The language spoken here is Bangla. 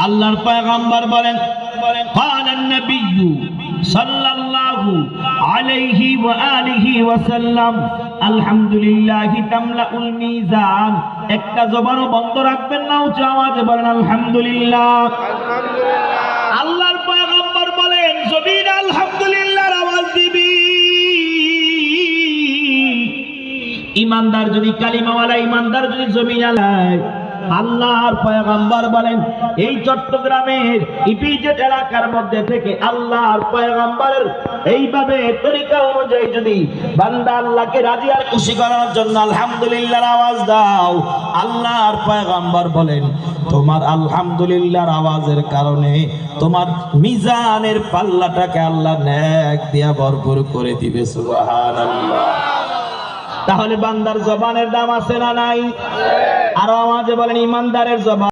আল্লাহর পয়গম্বর বলেন ক্বালান নবিয়্যু সাল্লাল্লাহু আলাইহি ওয়া আলিহি ওয়াসাল্লাম আলহামদুলিল্লাহি তামলাউল মিজান। একটা জবানও বন্ধ রাখবেন না, উচ্চ আওয়াজে বলেন আলহামদুলিল্লাহ। আল্লাহর পয়গম্বর বলেন জমিন আলহামদুলিল্লাহর আওয়াজ দিবি। ইমানদার যদি কালিমাওয়ালা ইমানদার যদি জমিন আলায়, আল্লাহর পয়গম্বর বলেন এই চট্টগ্রামের ইপিজেড এলাকার মধ্যে থেকে আল্লাহর পয়গম্বরের এইভাবে তরিকা অনুযায়ী যদি বান্দা আল্লাহকে রাজি আর খুশি করার জন্য আলহামদুলিল্লাহর আওয়াজ দাও, আল্লাহর পয়গম্বর বলেন তোমার আলহামদুলিল্লাহর আওয়াজের কারণে তোমার মিজানের পাল্লাটাকে আল্লাহ নেক দিয়া ভরপুর করে দিবে। সুবহানাল্লাহ। তাহলে বান্দার জবানের দাম আছে না নাই? আরো আওয়াজে বলেন ইমানদারের জবান